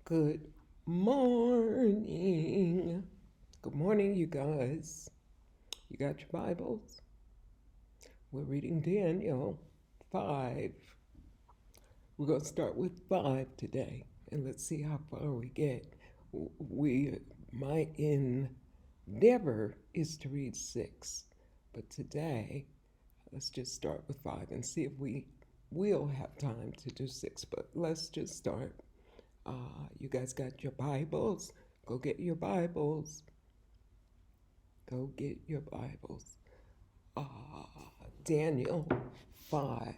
Good morning. Good morning, you guys. You got your Bibles? We're reading Daniel 5. We're going to start with 5 today, and let's see how far we get. My endeavor is to read 6, but today let's just start with 5 and see if we will have time to do 6, but let's just start. You guys got your Bibles? Go get your Bibles. Go get your Bibles. Daniel 5.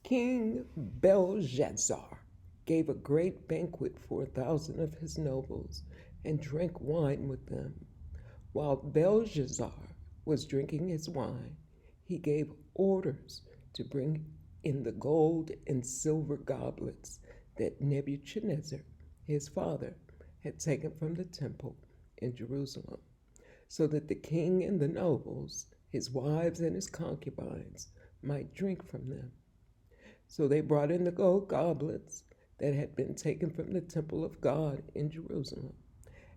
King Belshazzar gave a great banquet for 1,000 of his nobles and drank wine with them. While Belshazzar was drinking his wine, he gave orders to bring in the gold and silver goblets that Nebuchadnezzar, his father, had taken from the temple in Jerusalem, so that the king and the nobles, his wives and his concubines, might drink from them. So they brought in the gold goblets that had been taken from the temple of God in Jerusalem,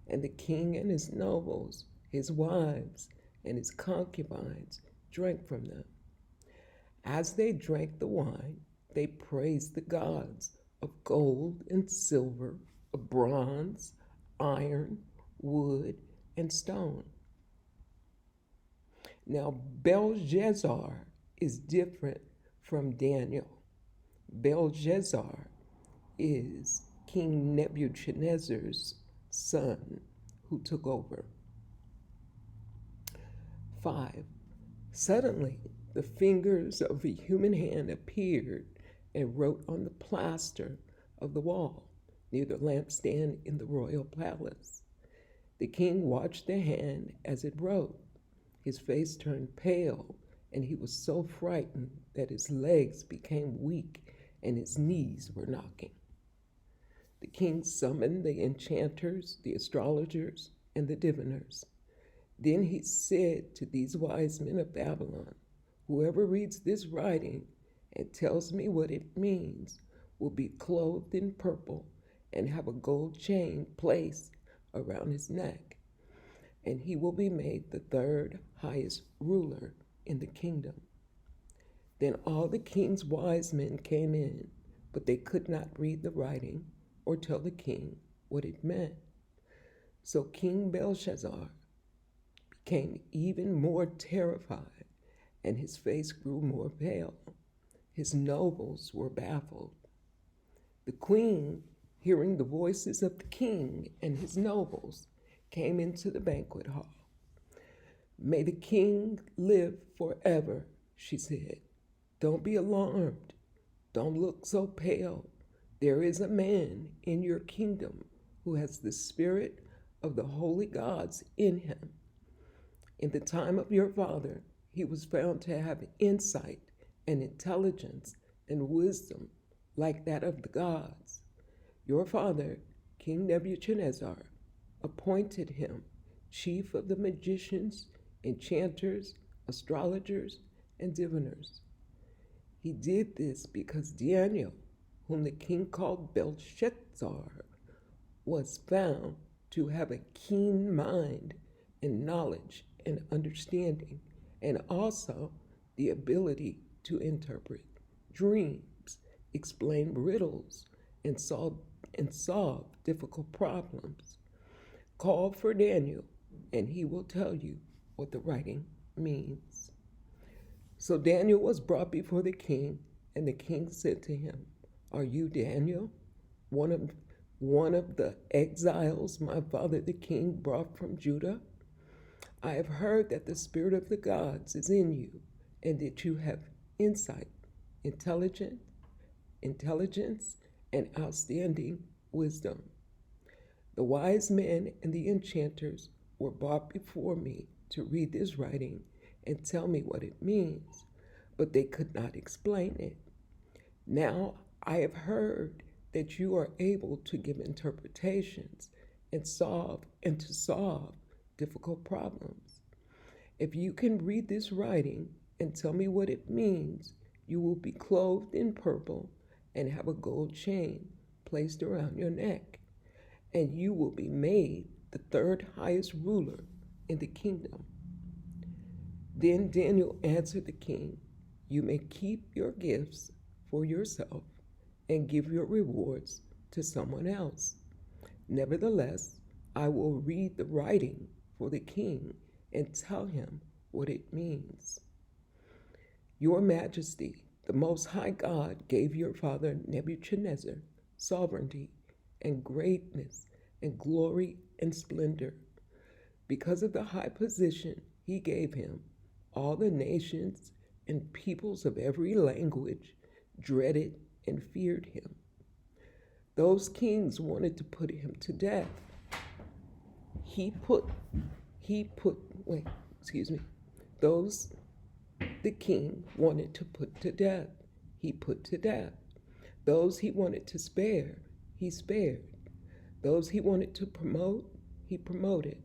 and the king and his nobles, his wives, and his concubines drank from them. As they drank the wine, they praised the gods of gold and silver, of bronze, iron, wood, and stone. Now, Belshazzar is different from Daniel. Belshazzar is King Nebuchadnezzar's son who took over. 5. Suddenly, the fingers of a human hand appeared and wrote on the plaster of the wall near the lampstand in the royal palace. The king watched the hand as it wrote. His face turned pale, and he was so frightened that his legs became weak and his knees were knocking. The king summoned the enchanters, the astrologers, and the diviners. Then he said to these wise men of Babylon, "Whoever reads this writing and tells me what it means will be clothed in purple and have a gold chain placed around his neck, and he will be made the third highest ruler in the kingdom." Then all the king's wise men came in, but they could not read the writing or tell the king what it meant. So King Belshazzar became even more terrified, and his face grew more pale. His nobles were baffled. The queen, hearing the voices of the king and his nobles, came into the banquet hall. "May the king live forever," she said. "Don't be alarmed. Don't look so pale. There is a man in your kingdom who has the spirit of the holy gods in him. In the time of your father, he was found to have insight and intelligence and wisdom like that of the gods. Your father, King Nebuchadnezzar, appointed him chief of the magicians, enchanters, astrologers, and diviners. He did this because Daniel, whom the king called Belshazzar, was found to have a keen mind and knowledge and understanding, and also the ability to interpret dreams, explain riddles, and solve difficult problems. Call for Daniel, and he will tell you what the writing means." So Daniel was brought before the king, and the king said to him, "Are you Daniel, one of the exiles my father the king brought from Judah? I have heard that the spirit of the gods is in you, and that you have insight, intelligence, and outstanding wisdom. The wise men and the enchanters were brought before me to read this writing and tell me what it means, but they could not explain it. Now I have heard that you are able to give interpretations and to solve difficult problems. If you can read this writing and tell me what it means, you will be clothed in purple and have a gold chain placed around your neck, and you will be made the third highest ruler in the kingdom. Then Daniel answered the king, You may keep your gifts for yourself and give your rewards to someone else. Nevertheless, I will read the writing for the king and tell him what it means. Your Majesty, the Most High God gave your father Nebuchadnezzar sovereignty and greatness and glory and splendor. Because of the high position he gave him, all the nations and peoples of every language dreaded and feared him. Those kings wanted to put him to death. Those the king wanted to put to death, he put to death. Those he wanted to spare, he spared. Those he wanted to promote, he promoted.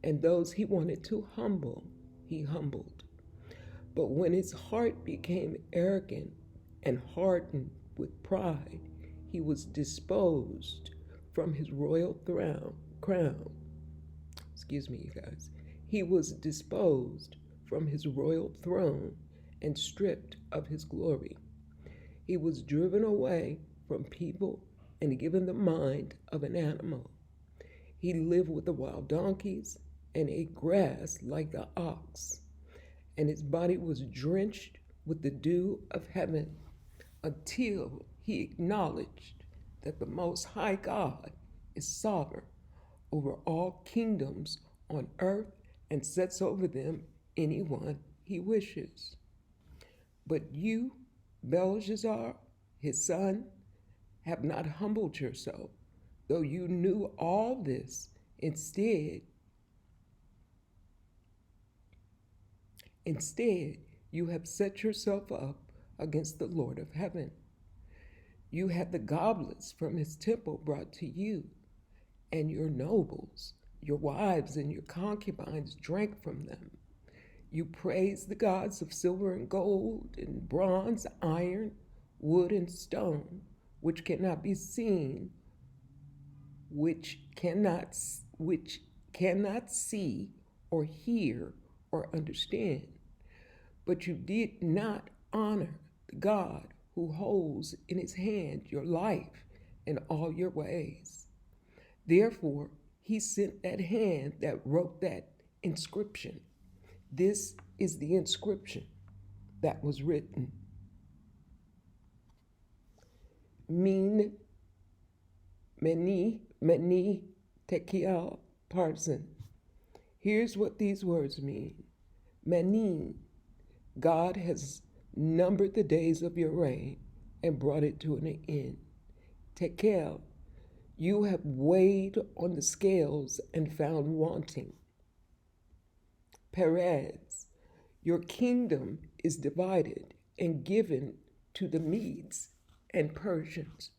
And those he wanted to humble, he humbled. But when his heart became arrogant and hardened with pride, he was disposed from his royal crown. He was disposed from his royal throne and stripped of his glory. He was driven away from people and given the mind of an animal. He lived with the wild donkeys and ate grass like the ox, and his body was drenched with the dew of heaven until he acknowledged that the Most High God is sovereign over all kingdoms on earth and sets over them anyone he wishes. But you, Belshazzar, his son, have not humbled yourself, though you knew all this. Instead, you have set yourself up against the Lord of heaven. You had the goblets from his temple brought to you, and your nobles, your wives, and your concubines drank from them. You praised the gods of silver and gold, and bronze, iron, wood, and stone, which cannot be seen, which cannot see or hear or understand. But you did not honor the God who holds in his hand your life and all your ways. Therefore, he sent that hand that wrote that inscription. This is the inscription that was written. Mene, Tekel, Parsin. Here's what these words mean. Mene, God has numbered the days of your reign and brought it to an end. Tekel, you have weighed on the scales and found wanting. Perez, your kingdom is divided and given to the Medes and Persians.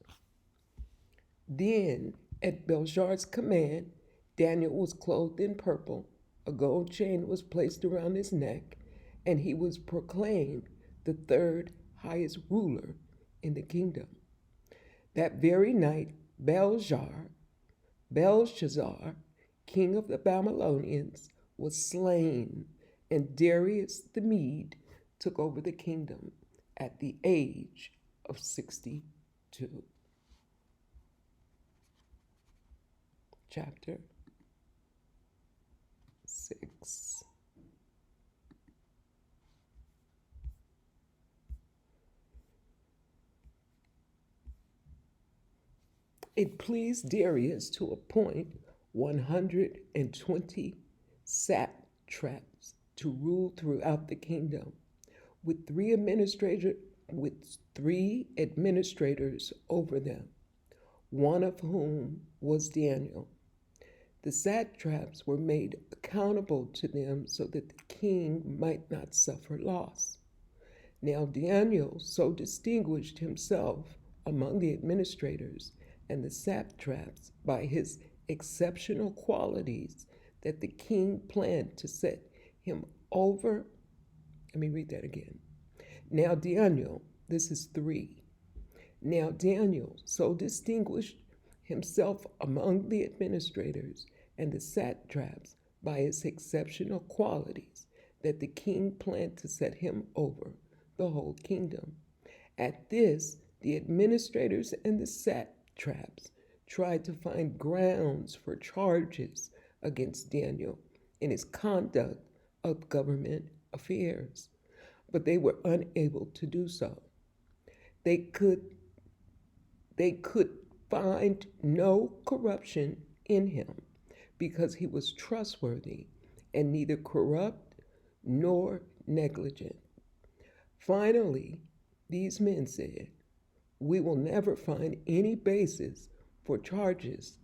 Then, at Belshazzar's command, Daniel was clothed in purple, a gold chain was placed around his neck, and he was proclaimed the third highest ruler in the kingdom. That very night, Belshazzar, king of the Babylonians, was slain, and Darius the Mede took over the kingdom at the age of 62. Chapter 6. It pleased Darius to appoint 120 satraps to rule throughout the kingdom, with three administrators over them, one of whom was Daniel. The satraps were made accountable to them so that the king might not suffer loss. Now Daniel so distinguished himself among the administrators and the satraps by his exceptional qualities that the king planned to set him over. Let me read that again. Now Daniel, this is 3, Now Daniel so distinguished himself among the administrators and the satraps by his exceptional qualities that the king planned to set him over the whole kingdom. At this, the administrators and the satraps tried to find grounds for charges against Daniel in his conduct of government affairs, but they were unable to do so. They could they could find no corruption in him because he was trustworthy and neither corrupt nor negligent. Finally, these men said, "We will never find any basis for charges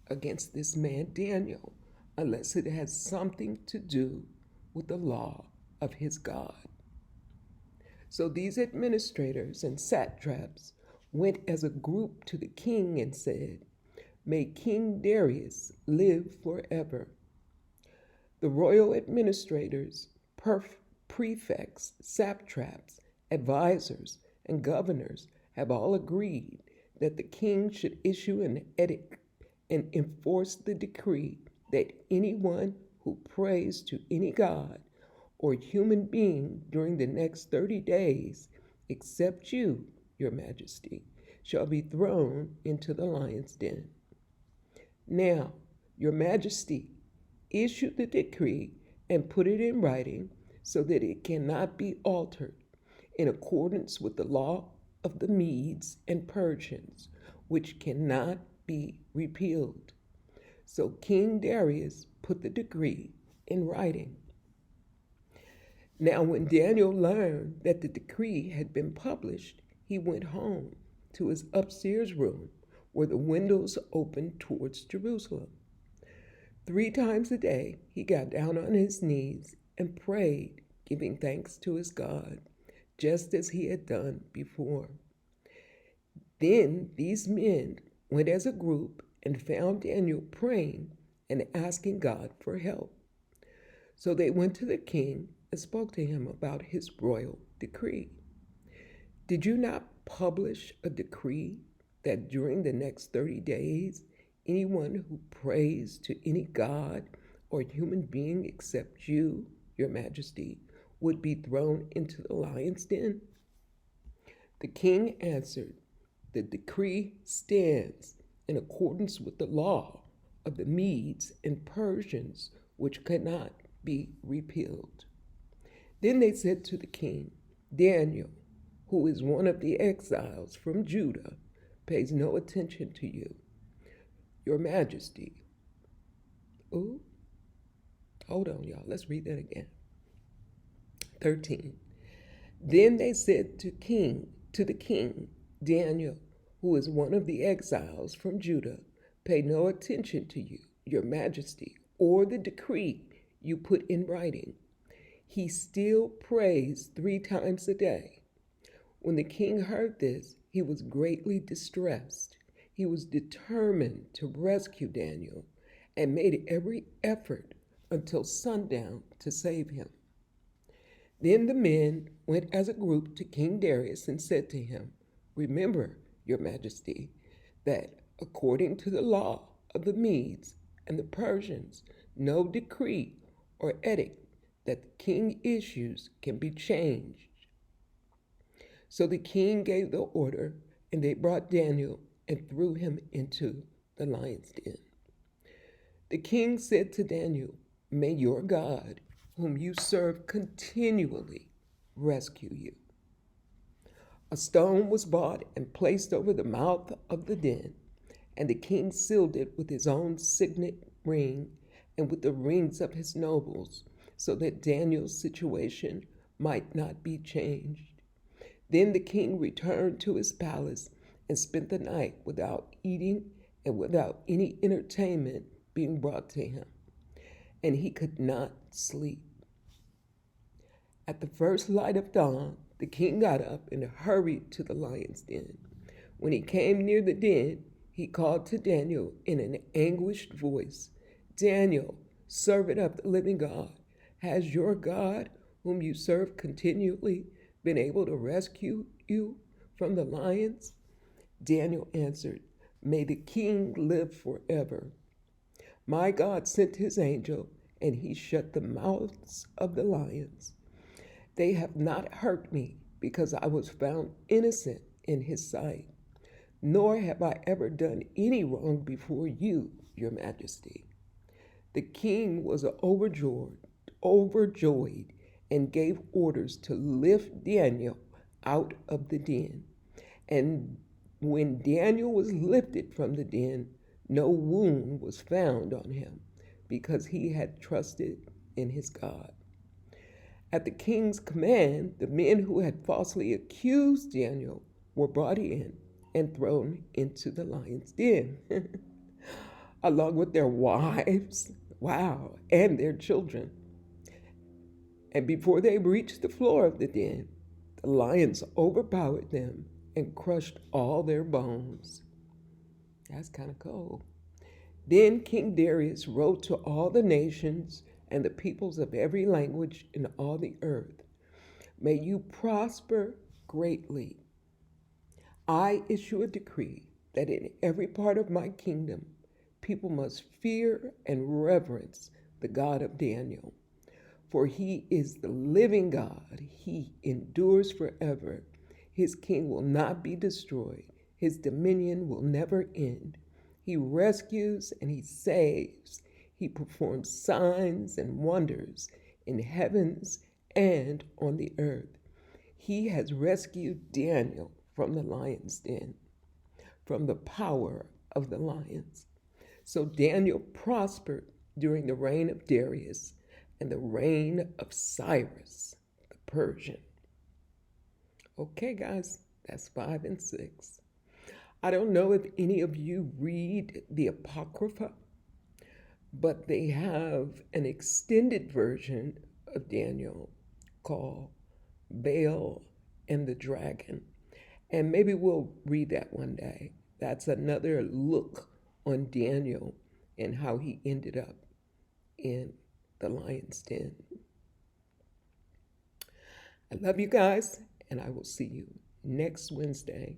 against this man Daniel unless it has something to do with the law of his God." So these administrators and satraps went as a group to the king and said, "May King Darius live forever." The royal administrators, prefects, satraps, advisors, and governors have all agreed that the king should issue an edict and enforce the decree that anyone who prays to any god or human being during the next 30 days, except you, your majesty, shall be thrown into the lion's den. Now, your majesty, issue the decree and put it in writing so that it cannot be altered in accordance with the law of the Medes and Persians, which cannot be repealed. So King Darius put the decree in writing. Now, when Daniel learned that the decree had been published, he went home to his upstairs room where the windows opened towards Jerusalem. 3 times a day, he got down on his knees and prayed, giving thanks to his God, just as he had done before. Then these men went as a group and found Daniel praying and asking God for help. So they went to the king and spoke to him about his royal decree. "Did you not publish a decree that during the next 30 days, anyone who prays to any god or human being except you, your majesty, would be thrown into the lion's den?" The king answered, "The decree stands in accordance with the law of the Medes and Persians, which cannot be repealed." Then they said to the king, "Daniel, who is one of the exiles from Judah, pays no attention to you, your majesty." Ooh, hold on, y'all. Let's read that again. 13. Then they said to the king, "Daniel, who is one of the exiles from Judah, pay no attention to you, your majesty, or the decree you put in writing. He still prays 3 times a day." When the king heard this, he was greatly distressed. He was determined to rescue Daniel and made every effort until sundown to save him. Then the men went as a group to King Darius and said to him, "Remember, your majesty, that according to the law of the Medes and the Persians, no decree or edict that the king issues can be changed." So the king gave the order, and they brought Daniel and threw him into the lion's den. The king said to Daniel, "May your God, whom you serve continually, rescue you." A stone was brought and placed over the mouth of the den, and the king sealed it with his own signet ring and with the rings of his nobles, so that Daniel's situation might not be changed. Then the king returned to his palace and spent the night without eating and without any entertainment being brought to him, and he could not sleep. At the first light of dawn, the king got up and hurried to the lion's den. When he came near the den, he called to Daniel in an anguished voice, "Daniel, servant of the living God, has your God, whom you serve continually, been able to rescue you from the lions?" Daniel answered, "May the king live forever. My God sent his angel, and he shut the mouths of the lions. They have not hurt me, because I was found innocent in his sight. Nor have I ever done any wrong before you, your majesty." The king was overjoyed, and gave orders to lift Daniel out of the den. And when Daniel was lifted from the den, no wound was found on him, because he had trusted in his God. At the king's command, the men who had falsely accused Daniel were brought in and thrown into the lion's den, along with their wives, wow, and their children. And before they reached the floor of the den, the lions overpowered them and crushed all their bones. That's kind of cool. Then King Darius wrote to all the nations and the peoples of every language in all the earth, "May you prosper greatly. I issue a decree that in every part of my kingdom, people must fear and reverence the God of Daniel. For he is the living God. He endures forever. His king will not be destroyed. His dominion will never end. He rescues and he saves. He performs signs and wonders in heavens and on the earth. He has rescued Daniel from the lion's den, from the power of the lions." So Daniel prospered during the reign of Darius and the reign of Cyrus the Persian. Okay, guys, that's 5 and 6. I don't know if any of you read the Apocrypha, but they have an extended version of Daniel called Baal and the Dragon. And maybe we'll read that one day. That's another look on Daniel and how he ended up in the lion's den. I love you guys, and I will see you next Wednesday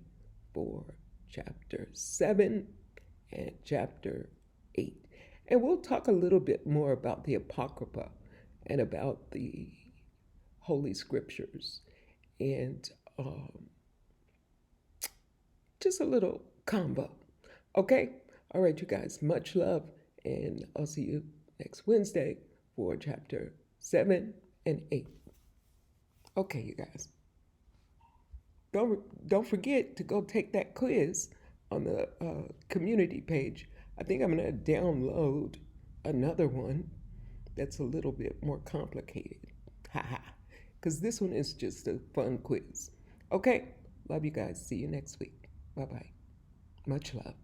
for chapter 7 and chapter 8. And we'll talk a little bit more about the Apocrypha and about the Holy Scriptures and just a little combo. Okay? All right, you guys, much love, and I'll see you next Wednesday for chapter 7 and 8. Okay, you guys. Don't forget to go take that quiz on the community page. I think I'm going to download another one that's a little bit more complicated. Haha. Because this one is just a fun quiz. Okay, love you guys. See you next week. Bye-bye. Much love.